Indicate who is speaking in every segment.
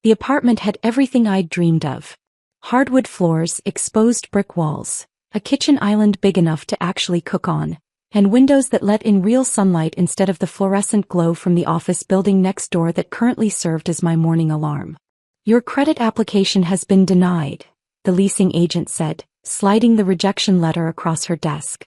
Speaker 1: The apartment had everything I'd dreamed of. Hardwood floors, exposed brick walls, a kitchen island big enough to actually cook on, and windows that let in real sunlight instead of the fluorescent glow from the office building next door that currently served as my morning alarm. Your credit application has been denied, the leasing agent said, sliding the rejection letter across her desk.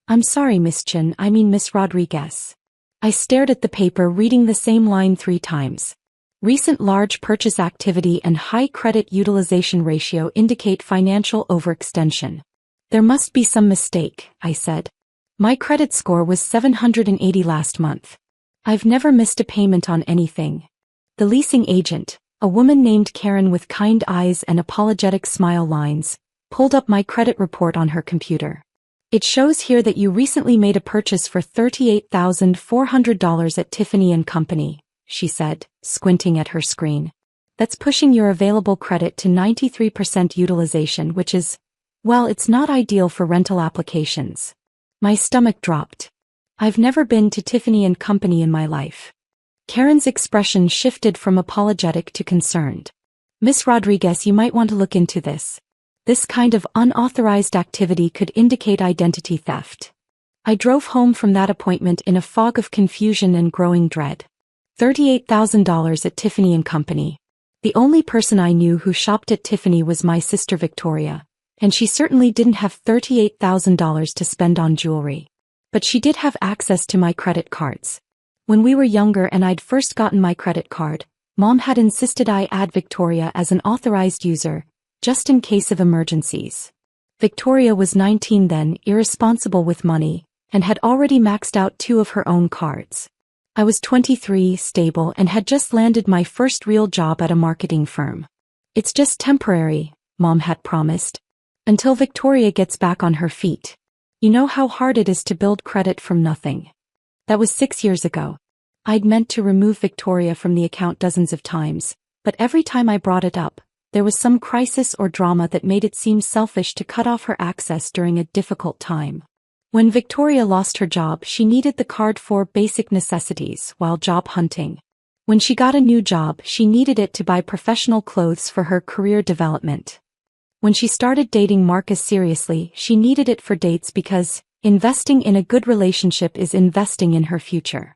Speaker 1: I'm sorry, Miss Miss Rodriguez. I stared at the paper, reading the same line 3 times. Recent large purchase activity and high credit utilization ratio indicate financial overextension. There must be some mistake, I said. My credit score was 780 last month. I've never missed a payment on anything. The leasing agent, a woman named Karen with kind eyes and apologetic smile lines, pulled up my credit report on her computer. It shows here that you recently made a purchase for $38,400 at Tiffany & Company, she said, squinting at her screen. That's pushing your available credit to 93% utilization, which is, well, it's not ideal for rental applications. My stomach dropped. I've never been to Tiffany & Company in my life. Karen's expression shifted from apologetic to concerned. Miss Rodriguez, you might want to look into this. This kind of unauthorized activity could indicate identity theft. I drove home from that appointment in a fog of confusion and growing dread. $38,000 at Tiffany & Company. The only person I knew who shopped at Tiffany was my sister Victoria, and she certainly didn't have $38,000 to spend on jewelry. But she did have access to my credit cards. When we were younger and I'd first gotten my credit card, Mom had insisted I add Victoria as an authorized user, just in case of emergencies. Victoria was 19 then, irresponsible with money, and had already maxed out 2 of her own cards. I was 23, stable, and had just landed my first real job at a marketing firm. It's just temporary, Mom had promised. Until Victoria gets back on her feet. You know how hard it is to build credit from nothing. That was 6 years ago. I'd meant to remove Victoria from the account dozens of times, but every time I brought it up, there was some crisis or drama that made it seem selfish to cut off her access during a difficult time. When Victoria lost her job, she needed the card for basic necessities while job hunting. When she got a new job, she needed it to buy professional clothes for her career development. When she started dating Marcus seriously, she needed it for dates because investing in a good relationship is investing in her future.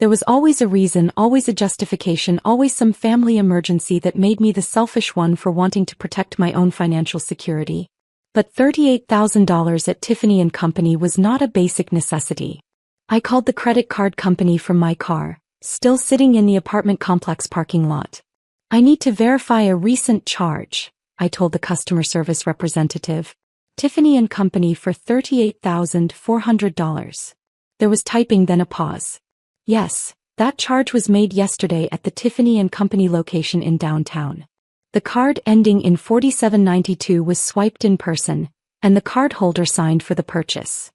Speaker 1: There was always a reason, always a justification, always some family emergency that made me the selfish one for wanting to protect my own financial security. But $38,000 at Tiffany & Company was not a basic necessity. I called the credit card company from my car, still sitting in the apartment complex parking lot. I need to verify a recent charge, I told the customer service representative. Tiffany & Company for $38,400. There was typing, then a pause. Yes, that charge was made yesterday at the Tiffany & Company location in downtown. The card ending in 4792 was swiped in person, and the cardholder signed for the purchase.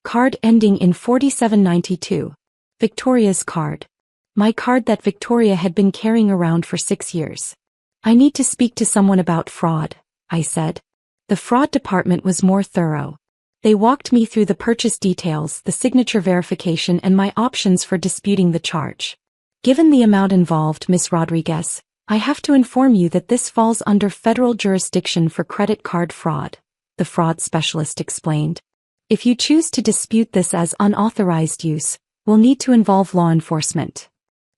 Speaker 1: Card ending in 4792. Victoria's card. My card that Victoria had been carrying around for 6 years. I need to speak to someone about fraud, I said. The fraud department was more thorough. They walked me through the purchase details, the signature verification, and my options for disputing the charge. Given the amount involved, Miss Rodriguez, I have to inform you that this falls under federal jurisdiction for credit card fraud, the fraud specialist explained. If you choose to dispute this as unauthorized use, we'll need to involve law enforcement.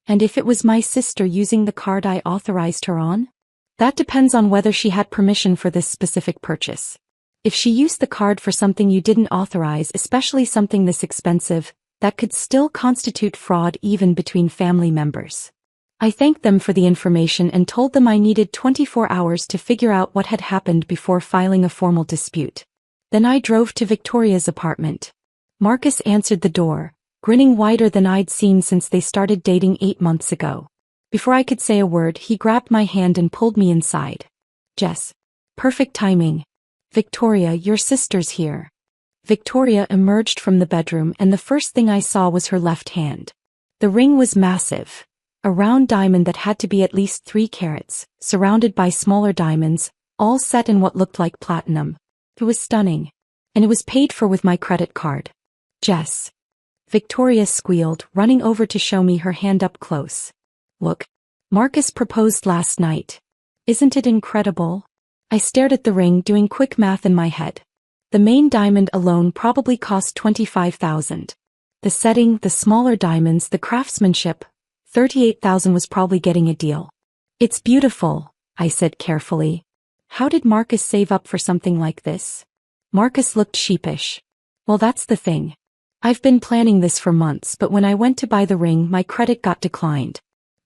Speaker 1: And if it was my sister using the card I authorized her on? That depends on whether she had permission for this specific purchase. If she used the card for something you didn't authorize, especially something this expensive, that could still constitute fraud even between family members. I thanked them for the information and told them I needed 24 hours to figure out what had happened before filing a formal dispute. Then I drove to Victoria's apartment. Marcus answered the door, grinning wider than I'd seen since they started dating 8 months ago. Before I could say a word, he grabbed my hand and pulled me inside. Jess. Perfect timing. Victoria, your sister's here. Victoria emerged from the bedroom and the first thing I saw was her left hand. The ring was massive. A round diamond that had to be at least 3 carats, surrounded by smaller diamonds, all set in what looked like platinum. It was stunning. And it was paid for with my credit card. Jess. Victoria squealed, running over to show me her hand up close. Look. Marcus proposed last night. Isn't it incredible? I stared at the ring, doing quick math in my head. The main diamond alone probably cost $25,000. The setting, the smaller diamonds, the craftsmanship, $38,000 was probably getting a deal. It's beautiful, I said carefully. How did Marcus save up for something like this? Marcus looked sheepish. Well, that's the thing. I've been planning this for months, but when I went to buy the ring, my credit got declined.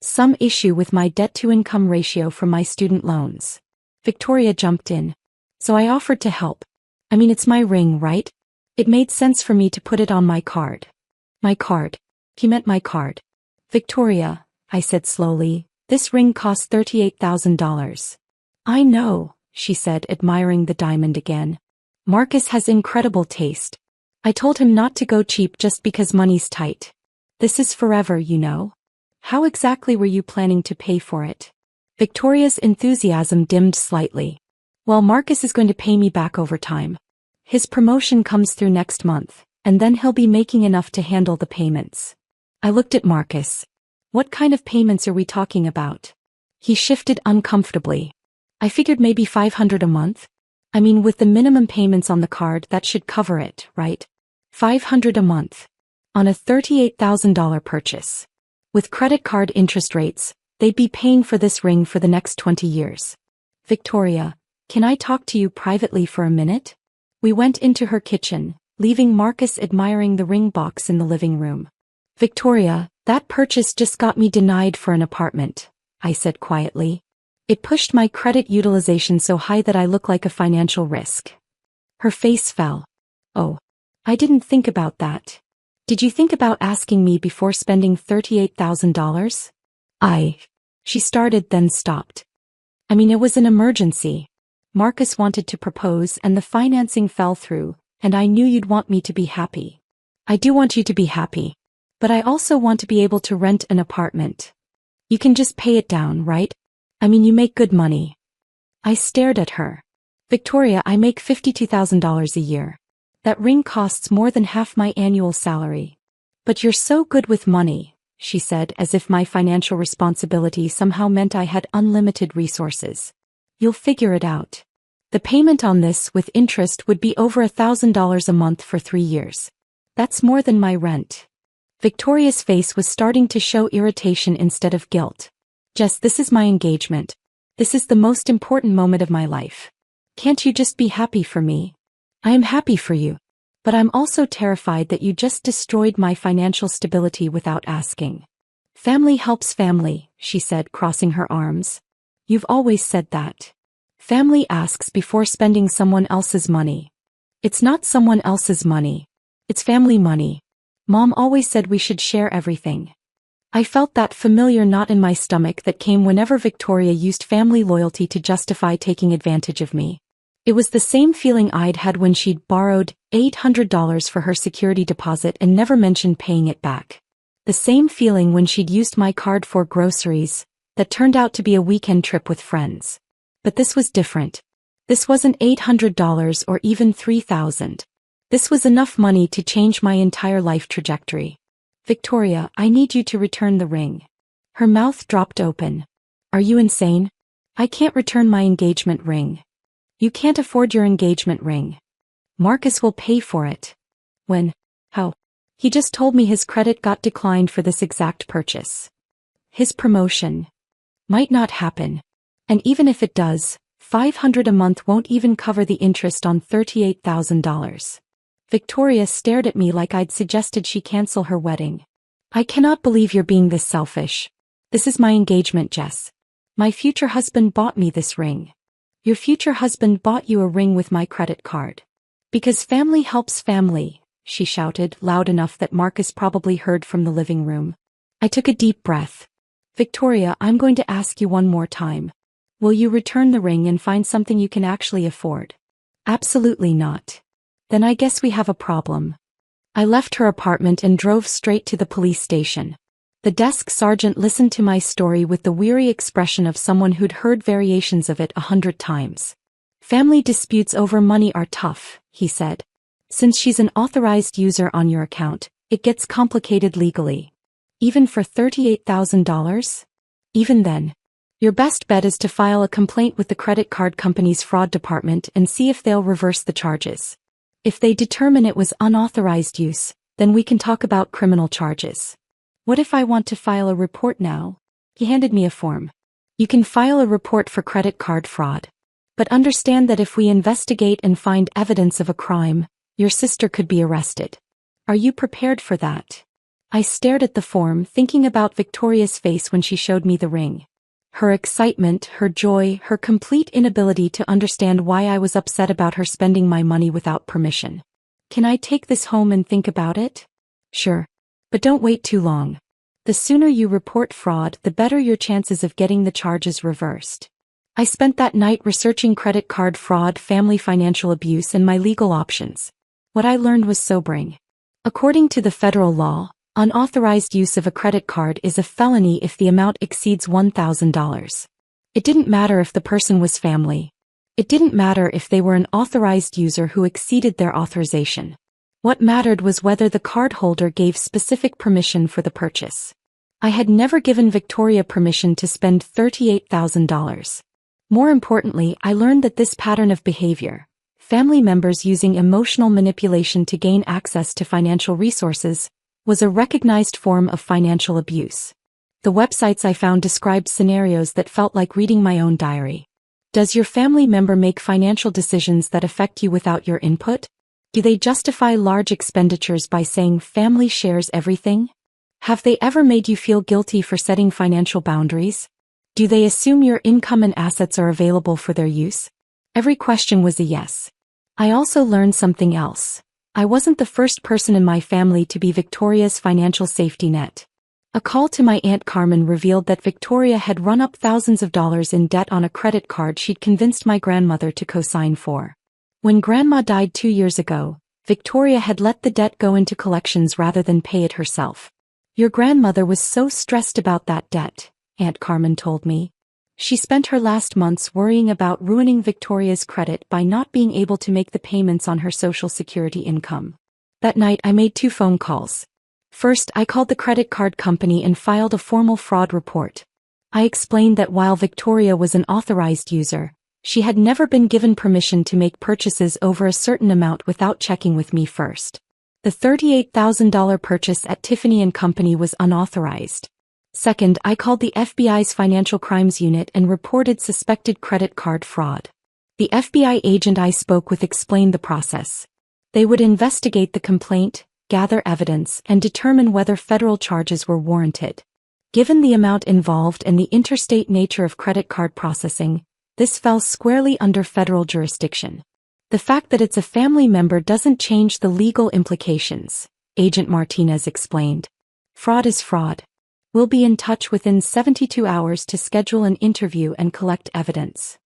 Speaker 1: Some issue with my debt-to-income ratio from my student loans. Victoria jumped in. So I offered to help. I mean, it's my ring, right? It made sense for me to put it on my card. My card. He meant my card. Victoria, I said slowly, this ring costs $38,000. I know, she said, admiring the diamond again. Marcus has incredible taste. I told him not to go cheap just because money's tight. This is forever, you know. How exactly were you planning to pay for it? Victoria's enthusiasm dimmed slightly. Well, Marcus is going to pay me back over time. His promotion comes through next month, and then he'll be making enough to handle the payments. I looked at Marcus. What kind of payments are we talking about? He shifted uncomfortably. I figured maybe $500 a month. I mean, with the minimum payments on the card, that should cover it, right? $500 a month. On a $38,000 purchase. With credit card interest rates, they'd be paying for this ring for the next 20 years. Victoria, can I talk to you privately for a minute? We went into her kitchen, leaving Marcus admiring the ring box in the living room. Victoria, that purchase just got me denied for an apartment, I said quietly. It pushed my credit utilization so high that I look like a financial risk. Her face fell. Oh, I didn't think about that. Did you think about asking me before spending $38,000? She started, then stopped. I mean, it was an emergency. Marcus wanted to propose and the financing fell through, and I knew you'd want me to be happy. I do want you to be happy. But I also want to be able to rent an apartment. You can just pay it down, right? I mean, you make good money. I stared at her. Victoria, I make $52,000 a year. That ring costs more than half my annual salary. But you're so good with money, she said, as if my financial responsibility somehow meant I had unlimited resources. You'll figure it out. The payment on this with interest would be over $1,000 a month for 3 years. That's more than my rent. Victoria's face was starting to show irritation instead of guilt. Jess, this is my engagement. This is the most important moment of my life. Can't you just be happy for me? I am happy for you. But I'm also terrified that you just destroyed my financial stability without asking. Family helps family, she said, crossing her arms. You've always said that. Family asks before spending someone else's money. It's not someone else's money. It's family money. Mom always said we should share everything. I felt that familiar knot in my stomach that came whenever Victoria used family loyalty to justify taking advantage of me. It was the same feeling I'd had when she'd borrowed $800 for her security deposit and never mentioned paying it back. The same feeling when she'd used my card for groceries, that turned out to be a weekend trip with friends. But this was different. This wasn't $800 or even $3,000. This was enough money to change my entire life trajectory. Victoria, I need you to return the ring. Her mouth dropped open. Are you insane? I can't return my engagement ring. You can't afford your engagement ring. Marcus will pay for it. When? How? He just told me his credit got declined for this exact purchase. His promotion might not happen. And even if it does, $500 a month won't even cover the interest on $38,000. Victoria stared at me like I'd suggested she cancel her wedding. I cannot believe you're being this selfish. This is my engagement, Jess. My future husband bought me this ring. Your future husband bought you a ring with my credit card. Because family helps family, she shouted, loud enough that Marcus probably heard from the living room. I took a deep breath. Victoria, I'm going to ask you one more time. Will you return the ring and find something you can actually afford? Absolutely not. Then I guess we have a problem. I left her apartment and drove straight to the police station. The desk sergeant listened to my story with the weary expression of someone who'd heard variations of it 100 times. Family disputes over money are tough, he said. Since she's an authorized user on your account, it gets complicated legally. Even for $38,000? Even then, your best bet is to file a complaint with the credit card company's fraud department and see if they'll reverse the charges. If they determine it was unauthorized use, then we can talk about criminal charges. What if I want to file a report now? He handed me a form. You can file a report for credit card fraud. But understand that if we investigate and find evidence of a crime, your sister could be arrested. Are you prepared for that? I stared at the form, thinking about Victoria's face when she showed me the ring. Her excitement, her joy, her complete inability to understand why I was upset about her spending my money without permission. Can I take this home and think about it? Sure. But don't wait too long. The sooner you report fraud, the better your chances of getting the charges reversed. I spent that night researching credit card fraud, family financial abuse, and my legal options. What I learned was sobering. According to the federal law, unauthorized use of a credit card is a felony if the amount exceeds $1,000. It didn't matter if the person was family. It didn't matter if they were an authorized user who exceeded their authorization. What mattered was whether the cardholder gave specific permission for the purchase. I had never given Victoria permission to spend $38,000. More importantly, I learned that this pattern of behavior, family members using emotional manipulation to gain access to financial resources, was a recognized form of financial abuse. The websites I found described scenarios that felt like reading my own diary. Does your family member make financial decisions that affect you without your input? Do they justify large expenditures by saying family shares everything? Have they ever made you feel guilty for setting financial boundaries? Do they assume your income and assets are available for their use? Every question was a yes. I also learned something else. I wasn't the first person in my family to be Victoria's financial safety net. A call to my Aunt Carmen revealed that Victoria had run up thousands of dollars in debt on a credit card she'd convinced my grandmother to co-sign for. When Grandma died 2 years ago, Victoria had let the debt go into collections rather than pay it herself. Your grandmother was so stressed about that debt, Aunt Carmen told me. She spent her last months worrying about ruining Victoria's credit by not being able to make the payments on her Social Security income. That night I made 2 phone calls. First, I called the credit card company and filed a formal fraud report. I explained that while Victoria was an authorized user, she had never been given permission to make purchases over a certain amount without checking with me first. The $38,000 purchase at Tiffany & Company was unauthorized. Second, I called the FBI's Financial Crimes Unit and reported suspected credit card fraud. The FBI agent I spoke with explained the process. They would investigate the complaint, gather evidence, and determine whether federal charges were warranted. Given the amount involved and the interstate nature of credit card processing, this fell squarely under federal jurisdiction. The fact that it's a family member doesn't change the legal implications, Agent Martinez explained. Fraud is fraud. We'll be in touch within 72 hours to schedule an interview and collect evidence.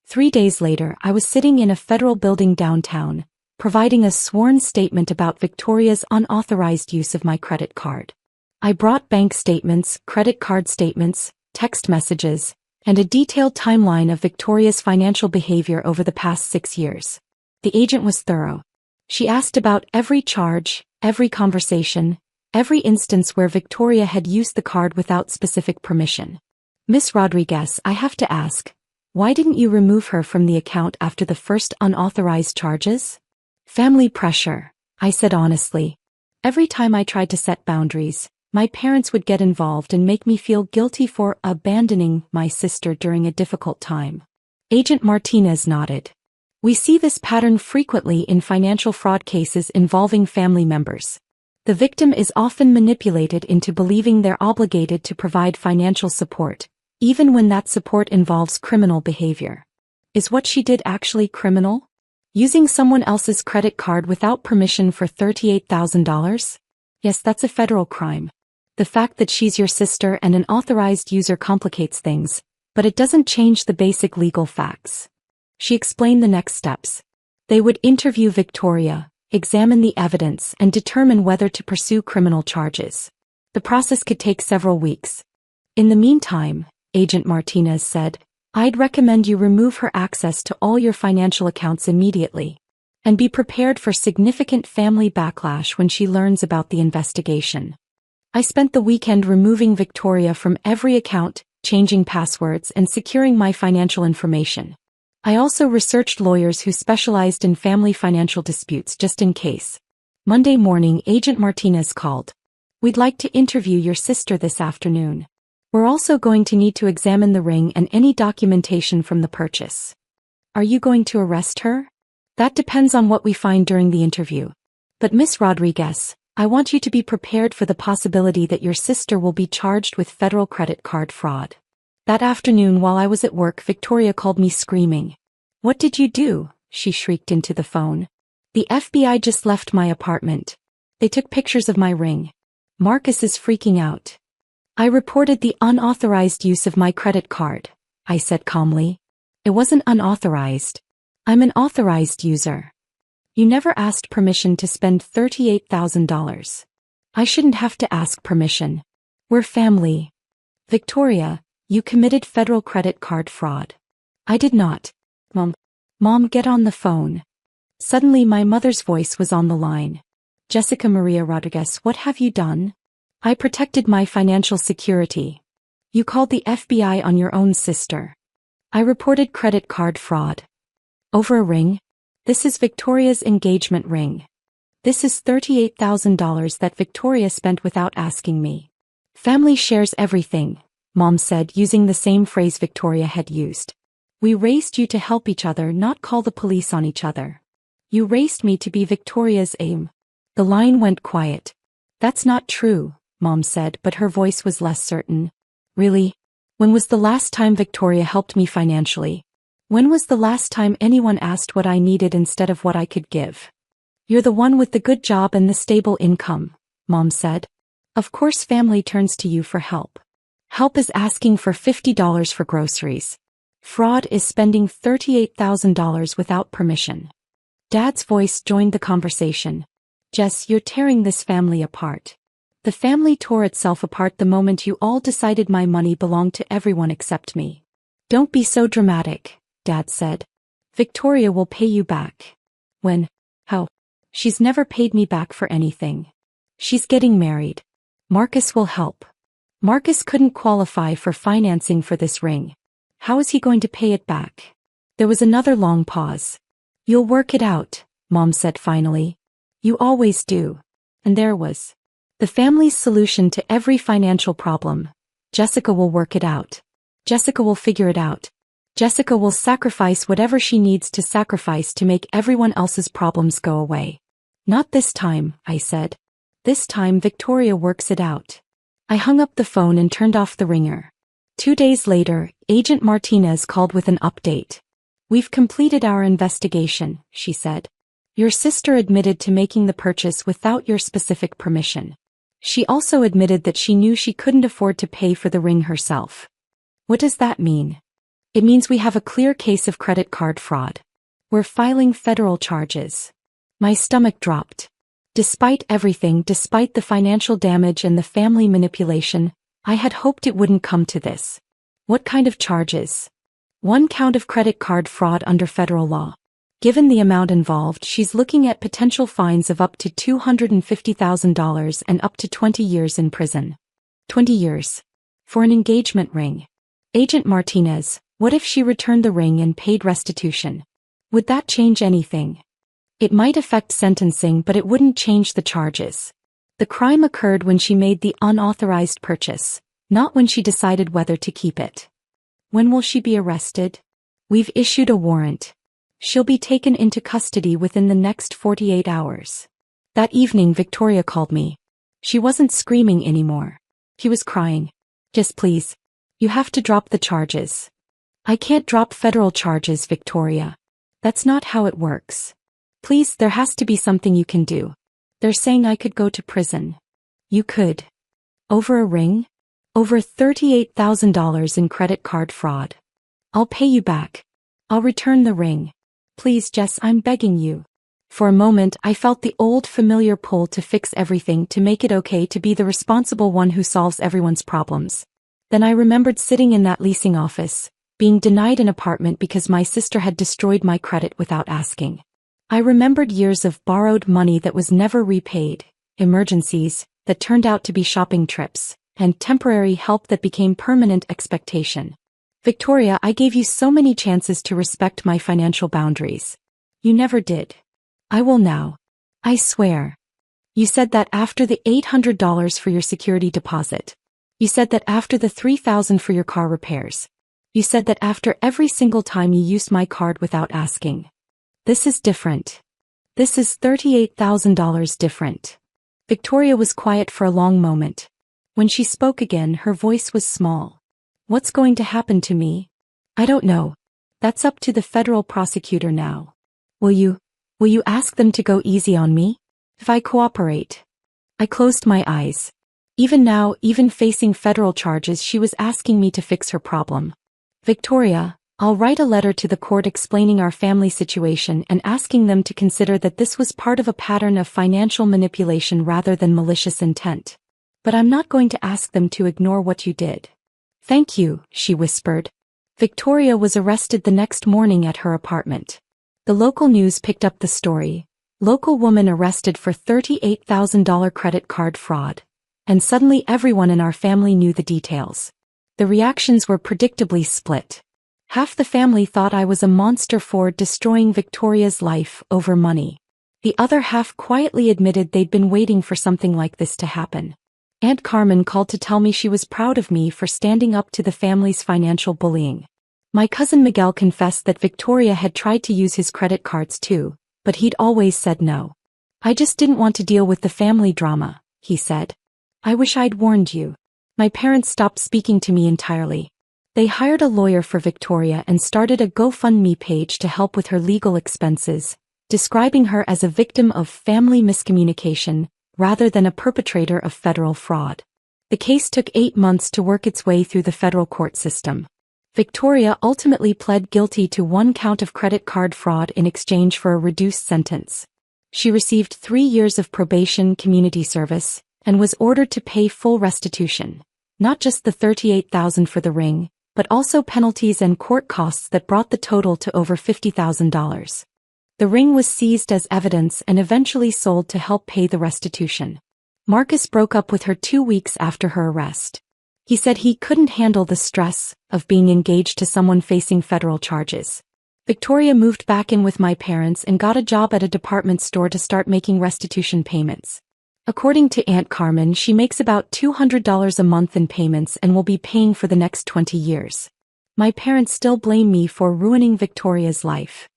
Speaker 1: 3 days later, I was sitting in a federal building downtown, providing a sworn statement about Victoria's unauthorized use of my credit card. I brought bank statements, credit card statements, text messages, and a detailed timeline of Victoria's financial behavior over the past 6 years. The agent was thorough. She asked about every charge, every conversation, every instance where Victoria had used the card without specific permission. Miss Rodriguez, I have to ask, why didn't you remove her from the account after the first unauthorized charges? Family pressure, I said honestly. Every time I tried to set boundaries, my parents would get involved and make me feel guilty for abandoning my sister during a difficult time. Agent Martinez nodded. We see this pattern frequently in financial fraud cases involving family members. The victim is often manipulated into believing they're obligated to provide financial support, even when that support involves criminal behavior. Is what she did actually criminal? Using someone else's credit card without permission for $38,000? Yes, that's a federal crime. The fact that she's your sister and an authorized user complicates things, but it doesn't change the basic legal facts. She explained the next steps. They would interview Victoria, examine the evidence, and determine whether to pursue criminal charges. The process could take several weeks. In the meantime, Agent Martinez said, I'd recommend you remove her access to all your financial accounts immediately, and be prepared for significant family backlash when she learns about the investigation. I spent the weekend removing Victoria from every account, changing passwords and securing my financial information. I also researched lawyers who specialized in family financial disputes just in case. Monday morning, Agent Martinez called. We'd like to interview your sister this afternoon. We're also going to need to examine the ring and any documentation from the purchase. Are you going to arrest her? That depends on what we find during the interview. But Miss Rodriguez, I want you to be prepared for the possibility that your sister will be charged with federal credit card fraud. That afternoon while I was at work, Victoria called me screaming. What did you do? She shrieked into the phone. The FBI just left my apartment. They took pictures of my ring. Marcus is freaking out. I reported the unauthorized use of my credit card, I said calmly. It wasn't unauthorized. I'm an authorized user. You never asked permission to spend $38,000. I shouldn't have to ask permission. We're family. Victoria, you committed federal credit card fraud. I did not. Mom, get on the phone. Suddenly my mother's voice was on the line. Jessica Maria Rodriguez, what have you done? I protected my financial security. You called the FBI on your own sister. I reported credit card fraud. Over a ring? This is Victoria's engagement ring. This is $38,000 that Victoria spent without asking me. Family shares everything, Mom said using the same phrase Victoria had used. We raised you to help each other, not call the police on each other. You raised me to be Victoria's aim. The line went quiet. That's not true, Mom said, but her voice was less certain. Really? When was the last time Victoria helped me financially? When was the last time anyone asked what I needed instead of what I could give? You're the one with the good job and the stable income, Mom said. Of course family turns to you for help. Help is asking for $50 for groceries. Fraud is spending $38,000 without permission. Dad's voice joined the conversation. Jess, you're tearing this family apart. The family tore itself apart the moment you all decided my money belonged to everyone except me. Don't be so dramatic, Dad said. Victoria will pay you back. When? How? She's never paid me back for anything. She's getting married. Marcus will help. Marcus couldn't qualify for financing for this ring. How is he going to pay it back? There was another long pause. You'll work it out, Mom said finally. You always do. And there was the family's solution to every financial problem. Jessica will work it out. Jessica will figure it out. Jessica will sacrifice whatever she needs to sacrifice to make everyone else's problems go away. Not this time, I said. This time Victoria works it out. I hung up the phone and turned off the ringer. 2 days later, Agent Martinez called with an update. We've completed our investigation, she said. Your sister admitted to making the purchase without your specific permission. She also admitted that she knew she couldn't afford to pay for the ring herself. What does that mean? It means we have a clear case of credit card fraud. We're filing federal charges. My stomach dropped. Despite everything, despite the financial damage and the family manipulation, I had hoped it wouldn't come to this. What kind of charges? 1 count of credit card fraud under federal law. Given the amount involved, she's looking at potential fines of up to $250,000 and up to 20 years in prison. 20 years. For an engagement ring. Agent Martinez, what if she returned the ring and paid restitution? Would that change anything? It might affect sentencing, but it wouldn't change the charges. The crime occurred when she made the unauthorized purchase, not when she decided whether to keep it. When will she be arrested? We've issued a warrant. She'll be taken into custody within the next 48 hours. That evening Victoria called me. She wasn't screaming anymore. She was crying. Just please. You have to drop the charges. I can't drop federal charges, Victoria. That's not how it works. Please, there has to be something you can do. They're saying I could go to prison. You could. Over a ring? Over $38,000 in credit card fraud. I'll pay you back. I'll return the ring. Please, Jess, I'm begging you. For a moment, I felt the old familiar pull to fix everything, to make it okay, to be the responsible one who solves everyone's problems. Then I remembered sitting in that leasing office, being denied an apartment because my sister had destroyed my credit without asking. I remembered years of borrowed money that was never repaid, emergencies that turned out to be shopping trips, and temporary help that became permanent expectation. Victoria, I gave you so many chances to respect my financial boundaries. You never did. I will now. I swear. You said that after the $800 for your security deposit. You said that after the $3,000 for your car repairs. You said that after every single time you used my card without asking. This is different. This is $38,000 different. Victoria was quiet for a long moment. When she spoke again, her voice was small. What's going to happen to me? I don't know. That's up to the federal prosecutor now. Will you ask them to go easy on me? If I cooperate. I closed my eyes. Even now, even facing federal charges, she was asking me to fix her problem. Victoria, I'll write a letter to the court explaining our family situation and asking them to consider that this was part of a pattern of financial manipulation rather than malicious intent. But I'm not going to ask them to ignore what you did. Thank you, she whispered. Victoria was arrested the next morning at her apartment. The local news picked up the story. Local woman arrested for $38,000 credit card fraud. And suddenly everyone in our family knew the details. The reactions were predictably split. Half the family thought I was a monster for destroying Victoria's life over money. The other half quietly admitted they'd been waiting for something like this to happen. Aunt Carmen called to tell me she was proud of me for standing up to the family's financial bullying. My cousin Miguel confessed that Victoria had tried to use his credit cards too, but he'd always said no. I just didn't want to deal with the family drama, he said. I wish I'd warned you. My parents stopped speaking to me entirely. They hired a lawyer for Victoria and started a GoFundMe page to help with her legal expenses, describing her as a victim of family miscommunication rather than a perpetrator of federal fraud. The case took 8 months to work its way through the federal court system. Victoria ultimately pled guilty to 1 count of credit card fraud in exchange for a reduced sentence. She received 3 years of probation community service and was ordered to pay full restitution, not just the $38,000 for the ring, but also penalties and court costs that brought the total to over $50,000. The ring was seized as evidence and eventually sold to help pay the restitution. Marcus broke up with her 2 weeks after her arrest. He said he couldn't handle the stress of being engaged to someone facing federal charges. Victoria moved back in with my parents and got a job at a department store to start making restitution payments. According to Aunt Carmen, she makes about $200 a month in payments and will be paying for the next 20 years. My parents still blame me for ruining Victoria's life.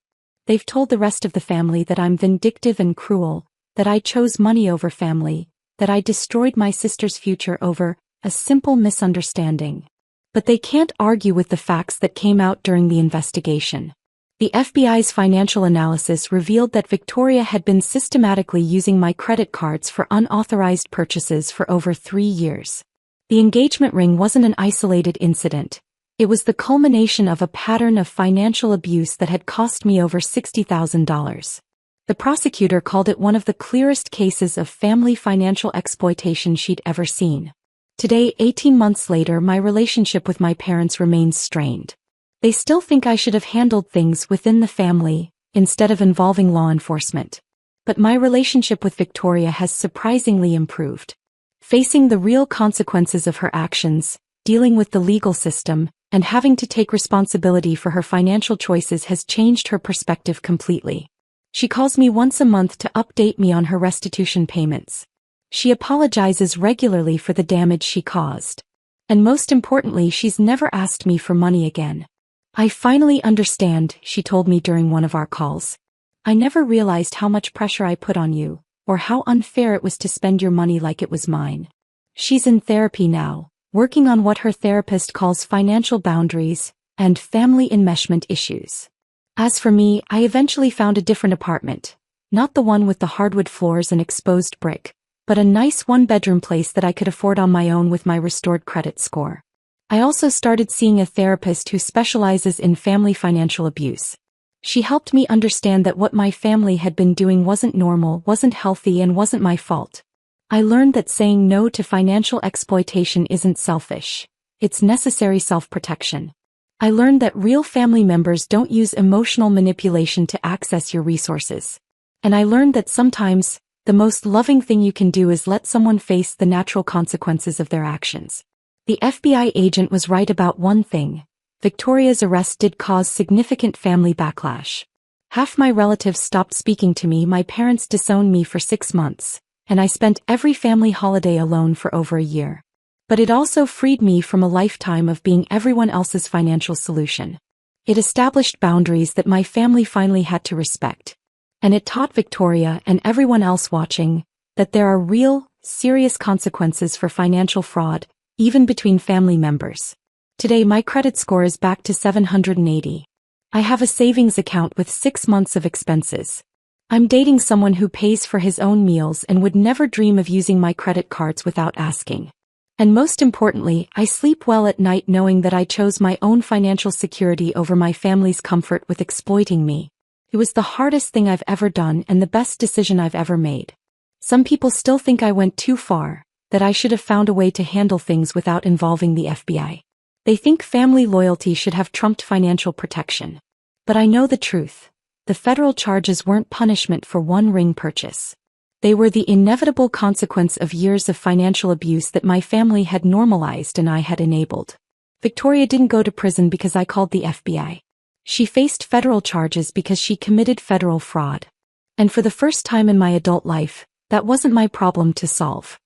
Speaker 1: They've told the rest of the family that I'm vindictive and cruel, that I chose money over family, that I destroyed my sister's future over a simple misunderstanding. But they can't argue with the facts that came out during the investigation. The FBI's financial analysis revealed that Victoria had been systematically using my credit cards for unauthorized purchases for over 3 years. The engagement ring wasn't an isolated incident. It was the culmination of a pattern of financial abuse that had cost me over $60,000. The prosecutor called it one of the clearest cases of family financial exploitation she'd ever seen. Today, 18 months later, my relationship with my parents remains strained. They still think I should have handled things within the family, instead of involving law enforcement. But my relationship with Victoria has surprisingly improved. Facing the real consequences of her actions, dealing with the legal system, and having to take responsibility for her financial choices has changed her perspective completely. She calls me once a month to update me on her restitution payments. She apologizes regularly for the damage she caused. And most importantly, she's never asked me for money again. I finally understand, she told me during one of our calls. I never realized how much pressure I put on you, or how unfair it was to spend your money like it was mine. She's in therapy now, working on what her therapist calls financial boundaries and family enmeshment issues. As for me, I eventually found a different apartment, not the one with the hardwood floors and exposed brick, but a nice 1-bedroom place that I could afford on my own with my restored credit score. I also started seeing a therapist who specializes in family financial abuse. She helped me understand that what my family had been doing wasn't normal, wasn't healthy, and wasn't my fault. I learned that saying no to financial exploitation isn't selfish. It's necessary self-protection. I learned that real family members don't use emotional manipulation to access your resources. And I learned that sometimes, The most loving thing you can do is let someone face the natural consequences of their actions. The FBI agent was right about one thing. Victoria's arrest did cause significant family backlash. Half my relatives stopped speaking to me, my parents disowned me for 6 months, and I spent every family holiday alone for over a year. But it also freed me from a lifetime of being everyone else's financial solution. It established boundaries that my family finally had to respect. And it taught Victoria and everyone else watching that there are real, serious consequences for financial fraud, even between family members. Today my credit score is back to 780. I have a savings account with 6 months of expenses. I'm dating someone who pays for his own meals and would never dream of using my credit cards without asking. And most importantly, I sleep well at night knowing that I chose my own financial security over my family's comfort with exploiting me. It was the hardest thing I've ever done and the best decision I've ever made. Some people still think I went too far, that I should have found a way to handle things without involving the FBI. They think family loyalty should have trumped financial protection. But I know the truth. The federal charges weren't punishment for one ring purchase. They were the inevitable consequence of years of financial abuse that my family had normalized and I had enabled. Victoria didn't go to prison because I called the FBI. She faced federal charges because she committed federal fraud. And for the first time in my adult life, that wasn't my problem to solve.